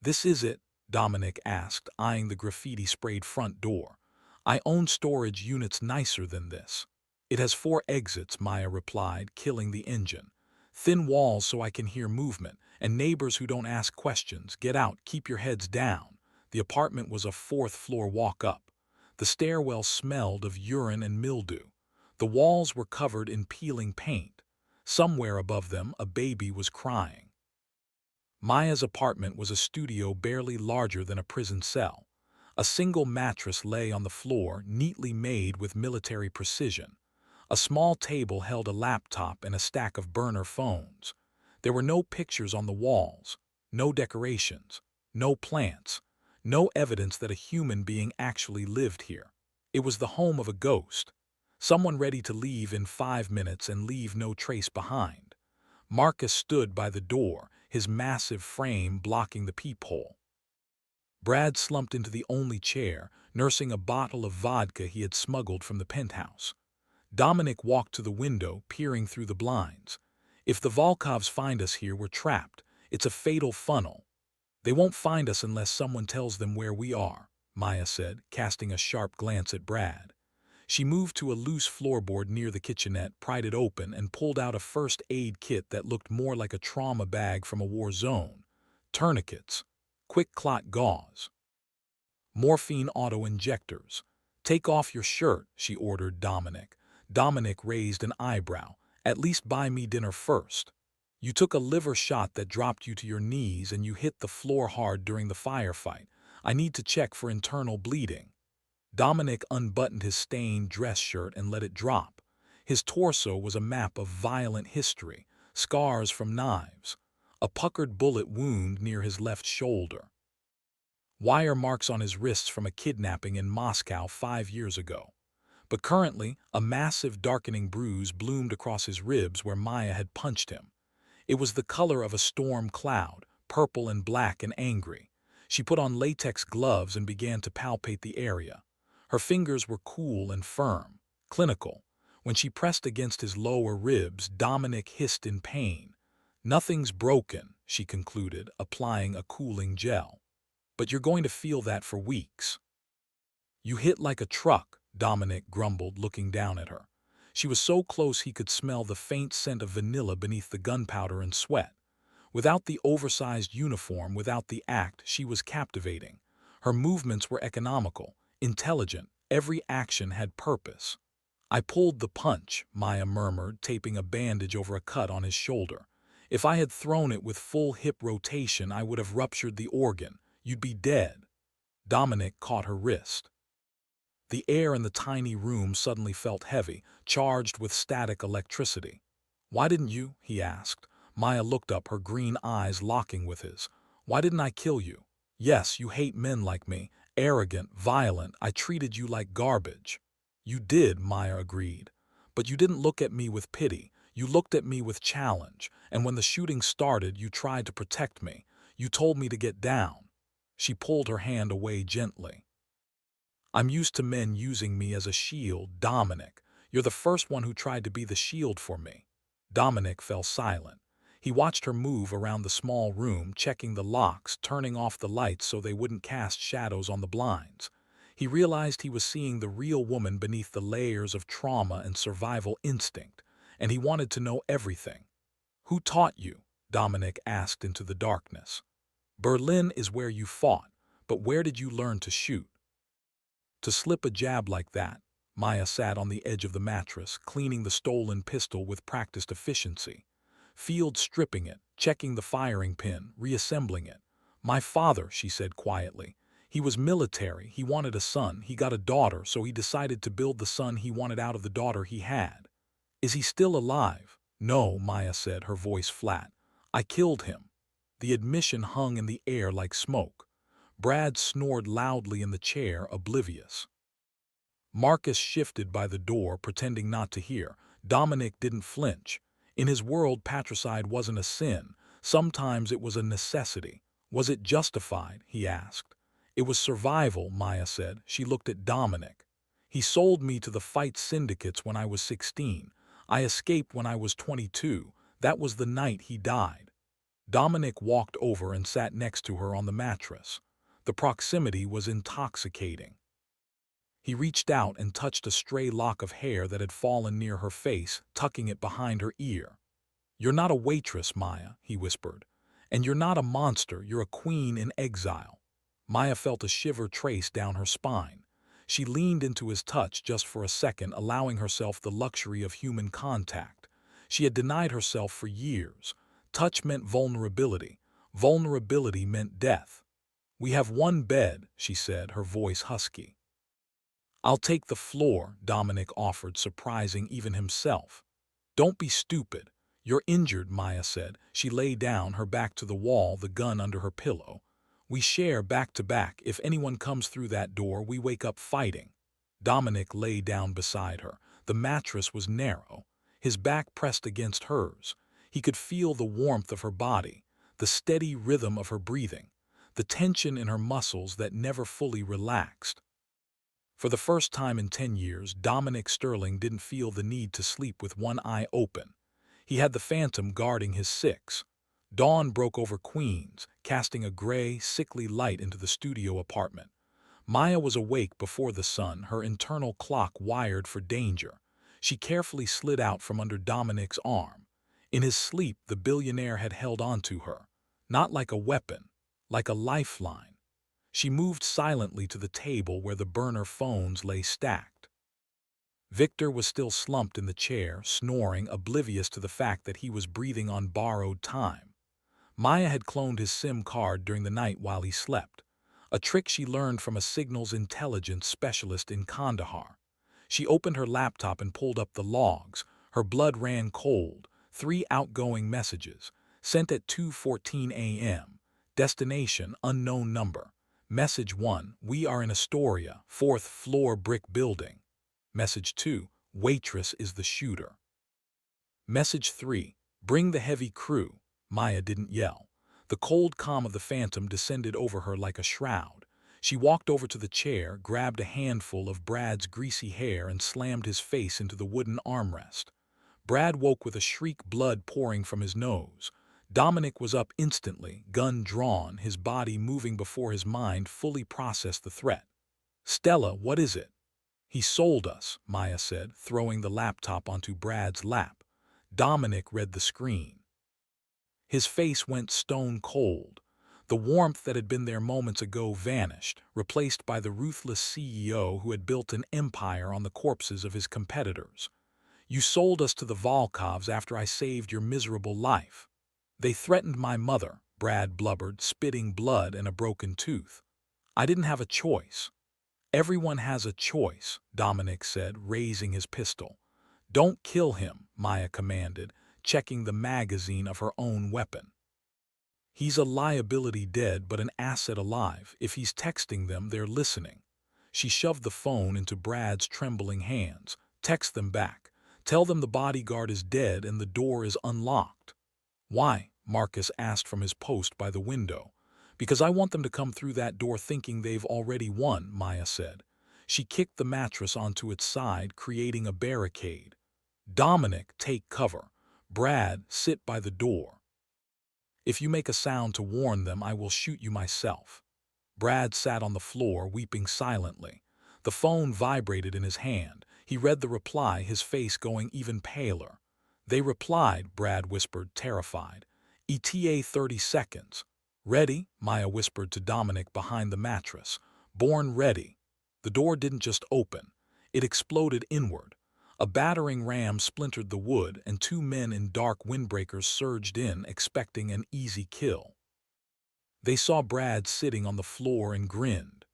"This is it?" Dominic asked, eyeing the graffiti-sprayed front door. "I own storage units nicer than this." "It has 4 exits," Maya replied, killing the engine. "Thin walls so I can hear movement, and neighbors who don't ask questions. Get out, keep your heads down." The apartment was a 4th-floor walk-up. The stairwell smelled of urine and mildew. The walls were covered in peeling paint. Somewhere above them, a baby was crying. Maya's apartment was a studio barely larger than a prison cell. A single mattress lay on the floor, neatly made with military precision. A small table held a laptop and a stack of burner phones. There were no pictures on the walls, no decorations, no plants, no evidence that a human being actually lived here. It was the home of a ghost, someone ready to leave in 5 minutes and leave no trace behind. Marcus stood by the door, his massive frame blocking the peephole. Brad slumped into the only chair, nursing a bottle of vodka he had smuggled from the penthouse. Dominic walked to the window, peering through the blinds. "If the Volkovs find us here, we're trapped. It's a fatal funnel." "They won't find us unless someone tells them where we are," Maya said, casting a sharp glance at Brad. She moved to a loose floorboard near the kitchenette, pried it open, and pulled out a first aid kit that looked more like a trauma bag from a war zone. Tourniquets, quick clot gauze, morphine auto-injectors. "Take off your shirt," she ordered Dominic. Dominic raised an eyebrow. "At least buy me dinner first. You took a liver shot that dropped you to your knees and you hit the floor hard during the firefight. I need to check for internal bleeding." Dominic unbuttoned his stained dress shirt and let it drop. His torso was a map of violent history, scars from knives, a puckered bullet wound near his left shoulder, wire marks on his wrists from a kidnapping in Moscow 5 years ago. But currently, a massive darkening bruise bloomed across his ribs where Maya had punched him. It was the color of a storm cloud, purple and black and angry. She put on latex gloves and began to palpate the area. Her fingers were cool and firm, clinical. When she pressed against his lower ribs, Dominic hissed in pain. "Nothing's broken," she concluded, applying a cooling gel. "But you're going to feel that for weeks." "You hit like a truck," Dominic grumbled, looking down at her. She was so close he could smell the faint scent of vanilla beneath the gunpowder and sweat. Without the oversized uniform, without the act, she was captivating. Her movements were economical, intelligent, every action had purpose. "I pulled the punch," Maya murmured, taping a bandage over a cut on his shoulder. "If I had thrown it with full hip rotation, I would have ruptured the organ. You'd be dead." Dominic caught her wrist. The air in the tiny room suddenly felt heavy, charged with static electricity. "Why didn't you?" he asked. Maya looked up, her green eyes locking with his. "Why didn't I kill you? Yes, you hate men like me, arrogant, violent. I treated you like garbage." "You did," Maya agreed. "But you didn't look at me with pity. You looked at me with challenge. And when the shooting started, you tried to protect me. You told me to get down." She pulled her hand away gently. "I'm used to men using me as a shield, Dominic. You're the first one who tried to be the shield for me." Dominic fell silent. He watched her move around the small room, checking the locks, turning off the lights so they wouldn't cast shadows on the blinds. He realized he was seeing the real woman beneath the layers of trauma and survival instinct, and he wanted to know everything. "Who taught you?" Dominic asked into the darkness. "Berlin is where you fought, but where did you learn to shoot?" To slip a jab like that, Maya sat on the edge of the mattress, cleaning the stolen pistol with practiced efficiency. Field stripping it, checking the firing pin, reassembling it. "My father," she said quietly. "He was military, he wanted a son, he got a daughter, so he decided to build the son he wanted out of the daughter he had." "Is he still alive?" "No," Maya said, her voice flat. "I killed him." The admission hung in the air like smoke. Brad snored loudly in the chair, oblivious. Marcus shifted by the door, pretending not to hear. Dominic didn't flinch. In his world, patricide wasn't a sin. Sometimes it was a necessity. "Was it justified?" he asked. "It was survival," Maya said. She looked at Dominic. "He sold me to the fight syndicates when I was 16. I escaped when I was 22. That was the night he died." Dominic walked over and sat next to her on the mattress. The proximity was intoxicating. He reached out and touched a stray lock of hair that had fallen near her face, tucking it behind her ear. "You're not a waitress, Maya," he whispered. "And you're not a monster, you're a queen in exile." Maya felt a shiver trace down her spine. She leaned into his touch just for a second, allowing herself the luxury of human contact. She had denied herself for years. Touch meant vulnerability. Vulnerability meant death. "We have one bed," she said, her voice husky. "I'll take the floor," Dominic offered, surprising even himself. "Don't be stupid. You're injured," Maya said. She lay down, her back to the wall, the gun under her pillow. "We share back to back. If anyone comes through that door, we wake up fighting." Dominic lay down beside her. The mattress was narrow, his back pressed against hers. He could feel the warmth of her body, the steady rhythm of her breathing, the tension in her muscles that never fully relaxed. For the first time in 10 years, Dominic Sterling didn't feel the need to sleep with one eye open. He had the phantom guarding his six. Dawn broke over Queens, casting a gray, sickly light into the studio apartment. Maya was awake before the sun, her internal clock wired for danger. She carefully slid out from under Dominic's arm. In his sleep, the billionaire had held onto her, not like a weapon, like a lifeline. She moved silently to the table where the burner phones lay stacked. Victor was still slumped in the chair, snoring, oblivious to the fact that he was breathing on borrowed time. Maya had cloned his SIM card during the night while he slept, a trick she learned from a signals intelligence specialist in Kandahar. She opened her laptop and pulled up the logs. Her blood ran cold. 3 outgoing messages, sent at 2:14 a.m. Destination unknown number. Message 1, we are in Astoria, 4th floor brick building. Message 2, Waitress is the shooter. Message 3, bring the heavy crew. Maya didn't yell. The cold calm of the phantom descended over her like a shroud. She walked over to the chair, grabbed a handful of Brad's greasy hair and slammed his face into the wooden armrest. Brad woke with a shriek, blood pouring from his nose. Dominic was up instantly, gun drawn, his body moving before his mind fully processed the threat. Stella, what is it? He sold us, Maya said, throwing the laptop onto Brad's lap. Dominic read the screen. His face went stone cold. The warmth that had been there moments ago vanished, replaced by the ruthless CEO who had built an empire on the corpses of his competitors. You sold us to the Volkovs after I saved your miserable life. They threatened my mother, Brad blubbered, spitting blood and a broken tooth. I didn't have a choice. Everyone has a choice, Dominic said, raising his pistol. Don't kill him, Maya commanded, checking the magazine of her own weapon. He's a liability dead but an asset alive. If he's texting them, they're listening. She shoved the phone into Brad's trembling hands. Text them back. Tell them the bodyguard is dead and the door is unlocked. Why? Marcus asked from his post by the window. Because I want them to come through that door thinking they've already won, Maya said. She kicked the mattress onto its side, creating a barricade. Dominic, take cover. Brad, sit by the door. If you make a sound to warn them, I will shoot you myself. Brad sat on the floor, weeping silently. The phone vibrated in his hand. He read the reply, his face going even paler. They replied, Brad whispered, terrified. ETA 30 seconds. Ready? Maya whispered to Dominic behind the mattress. Born ready. The door didn't just open. It exploded inward. A battering ram splintered the wood, and 2 men in dark windbreakers surged in, expecting an easy kill. They saw Brad sitting on the floor and grinned.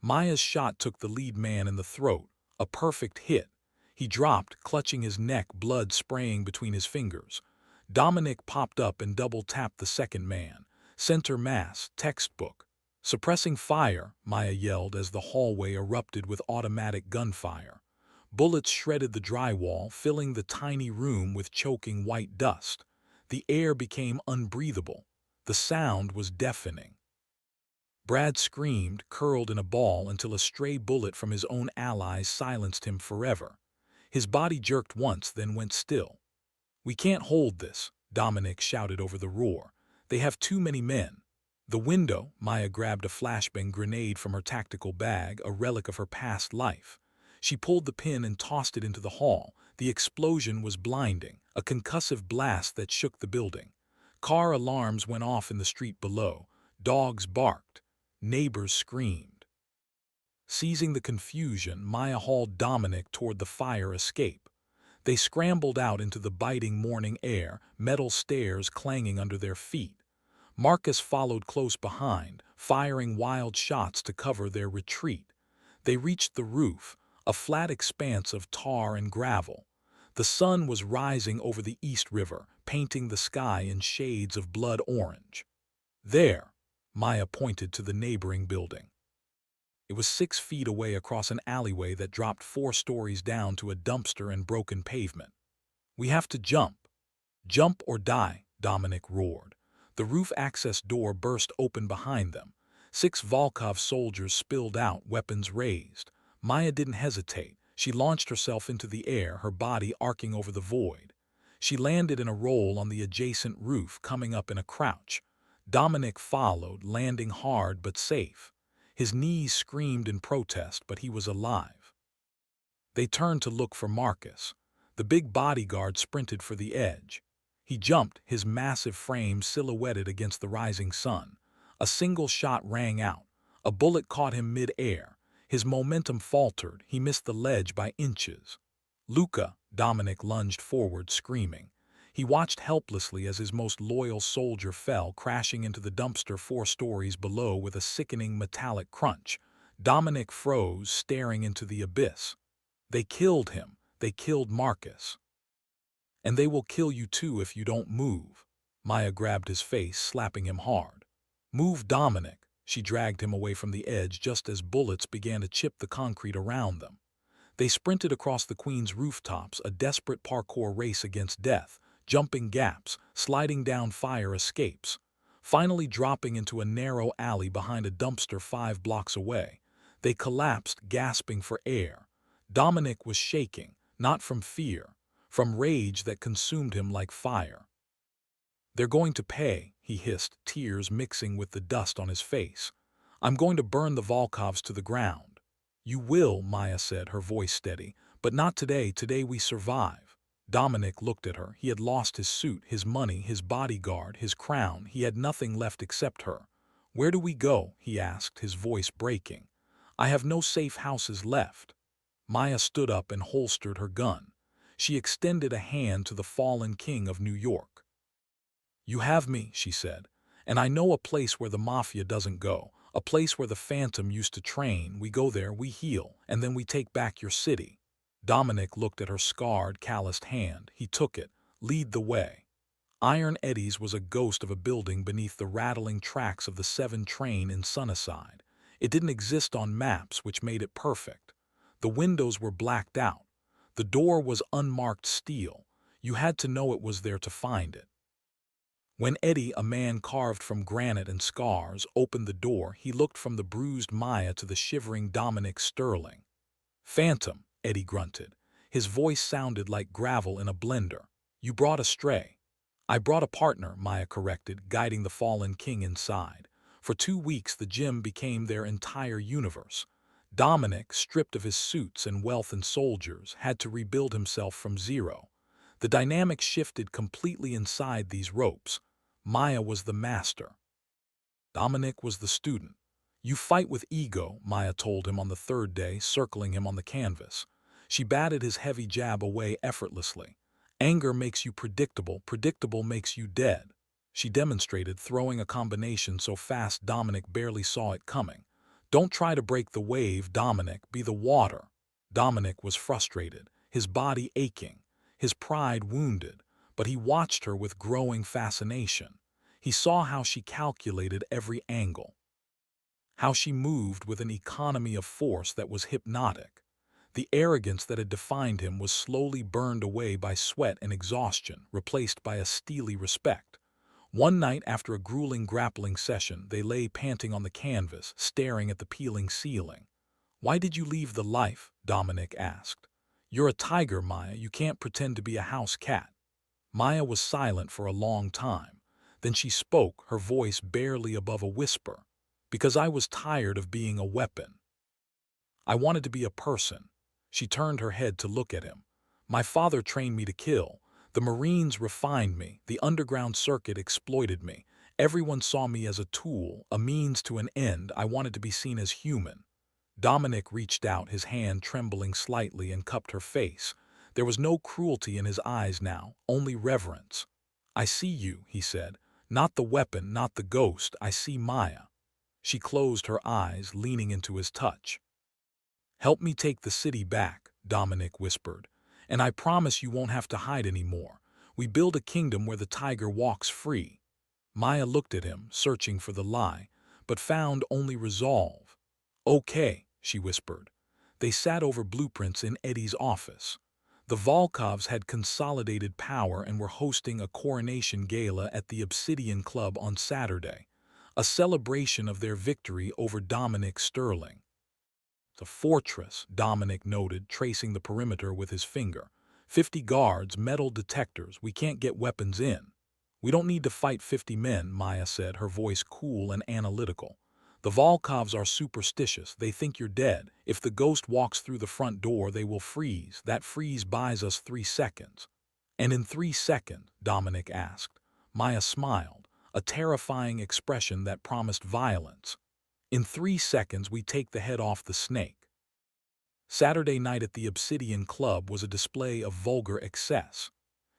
Maya's shot took the lead man in the throat, a perfect hit. He dropped, clutching his neck, blood spraying between his fingers. Dominic popped up and double-tapped the second man. Center mass, textbook. Suppressing fire, Maya yelled as the hallway erupted with automatic gunfire. Bullets shredded the drywall, filling the tiny room with choking white dust. The air became unbreathable. The sound was deafening. Brad screamed, curled in a ball until a stray bullet from his own allies silenced him forever. His body jerked once, then went still. We can't hold this, Dominic shouted over the roar. They have too many men. The window, Maya grabbed a flashbang grenade from her tactical bag, a relic of her past life. She pulled the pin and tossed it into the hall. The explosion was blinding, a concussive blast that shook the building. Car alarms went off in the street below. Dogs barked. Neighbors screamed. Seizing the confusion, Maya hauled Dominic toward the fire escape. They scrambled out into the biting morning air, metal stairs clanging under their feet. Marcus followed close behind, firing wild shots to cover their retreat. They reached the roof, a flat expanse of tar and gravel. The sun was rising over the East River, painting the sky in shades of blood orange. There, Maya pointed to the neighboring building. It was 6 feet away across an alleyway that dropped 4 stories down to a dumpster and broken pavement. We have to jump. Jump or die, Dominic roared. The roof access door burst open behind them. 6 Volkov soldiers spilled out, weapons raised. Maya didn't hesitate. She launched herself into the air, her body arcing over the void. She landed in a roll on the adjacent roof, coming up in a crouch. Dominic followed, landing hard but safe. His knees screamed in protest, but he was alive. They turned to look for Marcus. The big bodyguard sprinted for the edge. He jumped, his massive frame silhouetted against the rising sun. A single shot rang out. A bullet caught him mid-air. His momentum faltered. He missed the ledge by inches. Luca, Dominic lunged forward, screaming. He watched helplessly as his most loyal soldier fell, crashing into the dumpster 4 stories below with a sickening metallic crunch. Dominic froze, staring into the abyss. They killed him. They killed Marcus. And they will kill you too if you don't move. Maya grabbed his face, slapping him hard. Move, Dominic. She dragged him away from the edge just as bullets began to chip the concrete around them. They sprinted across the Queen's rooftops, a desperate parkour race against death, jumping gaps, sliding down fire escapes, finally dropping into a narrow alley behind a dumpster 5 blocks away. They collapsed, gasping for air. Dominic was shaking, not from fear, from rage that consumed him like fire. They're going to pay, he hissed, tears mixing with the dust on his face. I'm going to burn the Volkovs to the ground. You will, Maya said, her voice steady, but not today. Today we survive. Dominic looked at her. He had lost his suit, his money, his bodyguard, his crown. He had nothing left except her. Where do we go? He asked, his voice breaking. I have no safe houses left. Maya stood up and holstered her gun. She extended a hand to the fallen king of New York. You have me, she said, and I know a place where the mafia doesn't go, a place where the Phantom used to train. We go there, we heal, and then we take back your city. Dominic looked at her scarred, calloused hand. He took it. Lead the way. Iron Eddie's was a ghost of a building beneath the rattling tracks of the 7 train in Sunnyside. It didn't exist on maps, which made it perfect. The windows were blacked out. The door was unmarked steel. You had to know it was there to find it. When Eddie, a man carved from granite and scars, opened the door, he looked from the bruised Maya to the shivering Dominic Sterling. Phantom, Eddie grunted. His voice sounded like gravel in a blender. You brought a stray. I brought a partner, Maya corrected, guiding the fallen king inside. For 2 weeks the gym became their entire universe. Dominic, stripped of his suits and wealth and soldiers, had to rebuild himself from zero. The dynamic shifted completely inside these ropes. Maya was the master. Dominic was the student. You fight with ego, Maya told him on the 3rd day, circling him on the canvas. She batted his heavy jab away effortlessly. Anger makes you predictable, predictable makes you dead. She demonstrated, throwing a combination so fast Dominic barely saw it coming. Don't try to break the wave, Dominic, be the water. Dominic was frustrated, his body aching, his pride wounded, but he watched her with growing fascination. He saw how she calculated every angle, how she moved with an economy of force that was hypnotic. The arrogance that had defined him was slowly burned away by sweat and exhaustion, replaced by a steely respect. One night after a grueling grappling session, they lay panting on the canvas, staring at the peeling ceiling. Why did you leave the life? Dominic asked. You're a tiger, Maya. You can't pretend to be a house cat. Maya was silent for a long time. Then she spoke, her voice barely above a whisper. Because I was tired of being a weapon. I wanted to be a person. She turned her head to look at him. My father trained me to kill. The Marines refined me. The underground circuit exploited me. Everyone saw me as a tool, a means to an end. I wanted to be seen as human. Dominic reached out, his hand trembling slightly, and cupped her face. There was no cruelty in his eyes now, only reverence. I see you, he said. Not the weapon, not the ghost. I see Maya. She closed her eyes, leaning into his touch. Help me take the city back, Dominic whispered. And I promise you won't have to hide anymore. We build a kingdom where the tiger walks free. Maya looked at him, searching for the lie, but found only resolve. Okay, she whispered. They sat over blueprints in Eddie's office. The Volkovs had consolidated power and were hosting a coronation gala at the Obsidian Club on Saturday, a celebration of their victory over Dominic Sterling. The fortress, Dominic noted, tracing the perimeter with his finger. 50 guards, metal detectors, we can't get weapons in. We don't need to fight 50 men, Maya said, her voice cool and analytical. The Volkovs are superstitious. They think you're dead. If the ghost walks through the front door, they will freeze. That freeze buys us 3 seconds. And in 3 seconds, Dominic asked. Maya smiled, a terrifying expression that promised violence. In 3 seconds, we take the head off the snake. Saturday night at the Obsidian Club was a display of vulgar excess.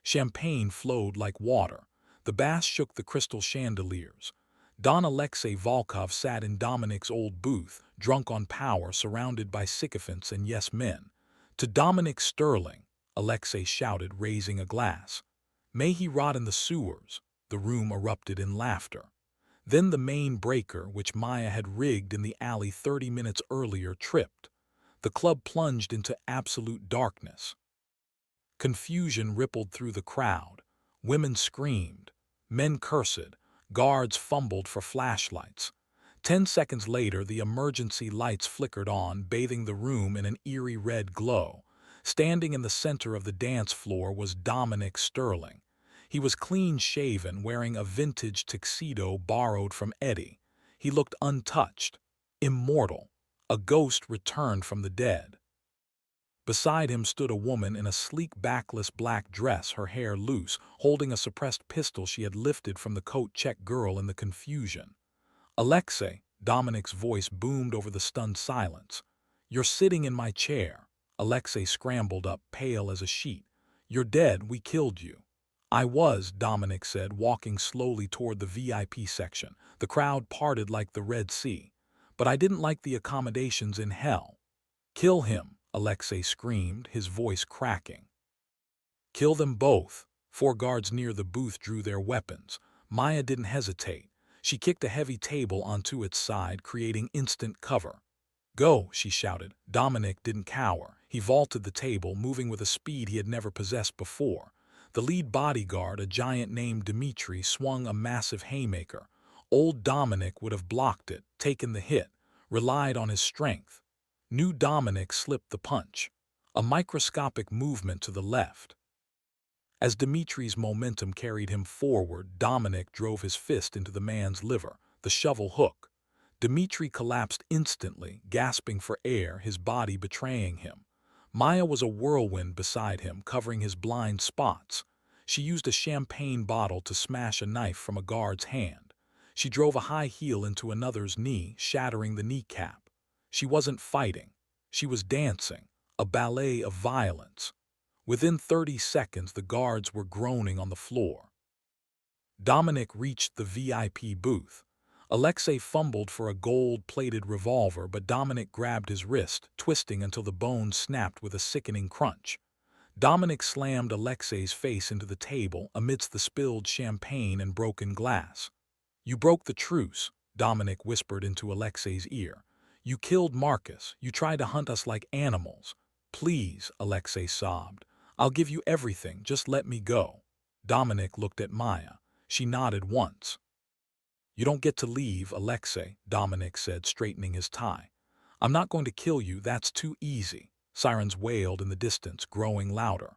Champagne flowed like water. The bass shook the crystal chandeliers. Don Alexei Volkov sat in Dominic's old booth, drunk on power, surrounded by sycophants and yes-men. To Dominic Sterling, Alexei shouted, raising a glass. May he rot in the sewers. The room erupted in laughter. Then the main breaker, which Maya had rigged in the alley 30 minutes earlier, tripped. The club plunged into absolute darkness. Confusion rippled through the crowd. Women screamed. Men cursed. Guards fumbled for flashlights. 10 seconds later, the emergency lights flickered on, bathing the room in an eerie red glow. Standing in the center of the dance floor was Dominic Sterling. He was clean-shaven, wearing a vintage tuxedo borrowed from Eddie. He looked untouched, immortal, a ghost returned from the dead. Beside him stood a woman in a sleek backless black dress, her hair loose, holding a suppressed pistol she had lifted from the coat-check girl in the confusion. Alexei, Dominic's voice boomed over the stunned silence. You're sitting in my chair. Alexei scrambled up, pale as a sheet. You're dead, we killed you. I was, Dominic said, walking slowly toward the VIP section. The crowd parted like the Red Sea. But I didn't like the accommodations in hell. Kill him, Alexei screamed, his voice cracking. Kill them both. 4 guards near the booth drew their weapons. Maya didn't hesitate. She kicked a heavy table onto its side, creating instant cover. Go, she shouted. Dominic didn't cower. He vaulted the table, moving with a speed he had never possessed before. The lead bodyguard, a giant named Dmitri, swung a massive haymaker. Old Dominic would have blocked it, taken the hit, relied on his strength. New Dominic slipped the punch. A microscopic movement to the left. As Dimitri's momentum carried him forward, Dominic drove his fist into the man's liver, the shovel hook. Dimitri collapsed instantly, gasping for air, his body betraying him. Maya was a whirlwind beside him, covering his blind spots. She used a champagne bottle to smash a knife from a guard's hand. She drove a high heel into another's knee, shattering the kneecap. She wasn't fighting. She was dancing, a ballet of violence. Within 30 seconds, the guards were groaning on the floor. Dominic reached the VIP booth. Alexei fumbled for a gold-plated revolver, but Dominic grabbed his wrist, twisting until the bone snapped with a sickening crunch. Dominic slammed Alexei's face into the table amidst the spilled champagne and broken glass. You broke the truce, Dominic whispered into Alexei's ear. You killed Marcus. You tried to hunt us like animals. Please, Alexei sobbed. I'll give you everything, just let me go. Dominic looked at Maya. She nodded once. You don't get to leave, Alexei, Dominic said, straightening his tie. I'm not going to kill you, that's too easy. Sirens wailed in the distance, growing louder.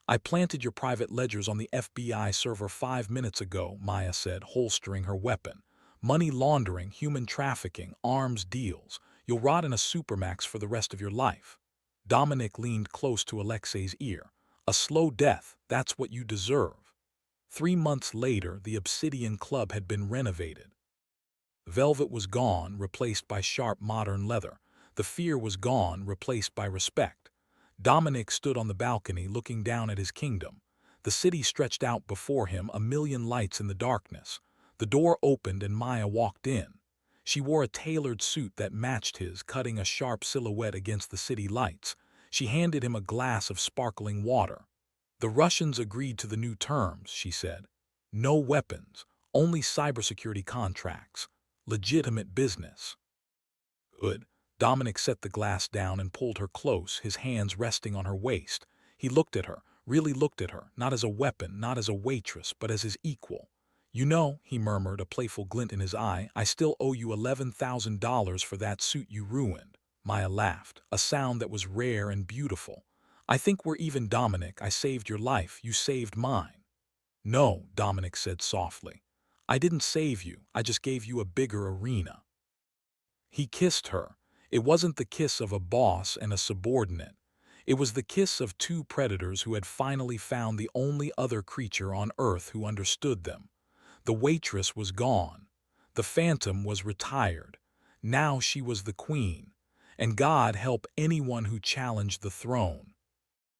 I planted your private ledgers on the FBI server 5 minutes ago, Maya said, holstering her weapon. Money laundering, human trafficking, arms deals. You'll rot in a supermax for the rest of your life. Dominic leaned close to Alexei's ear. A slow death, that's what you deserve. 3 months later, the Obsidian Club had been renovated. Velvet was gone, replaced by sharp modern leather. The fear was gone, replaced by respect. Dominic stood on the balcony, looking down at his kingdom. The city stretched out before him, a million lights in the darkness. The door opened and Maya walked in. She wore a tailored suit that matched his, cutting a sharp silhouette against the city lights. She handed him a glass of sparkling water. The Russians agreed to the new terms, she said. No weapons, only cybersecurity contracts. Legitimate business. Good. Dominic set the glass down and pulled her close, his hands resting on her waist. He looked at her, really looked at her, not as a weapon, not as a waitress, but as his equal. You know, he murmured, a playful glint in his eye, I still owe you $11,000 for that suit you ruined. Maya laughed, a sound that was rare and beautiful. I think we're even, Dominic. I saved your life, you saved mine. No, Dominic said softly. I didn't save you, I just gave you a bigger arena. He kissed her. It wasn't the kiss of a boss and a subordinate. It was the kiss of 2 predators who had finally found the only other creature on Earth who understood them. The waitress was gone. The phantom was retired. Now she was the queen. And God help anyone who challenged the throne.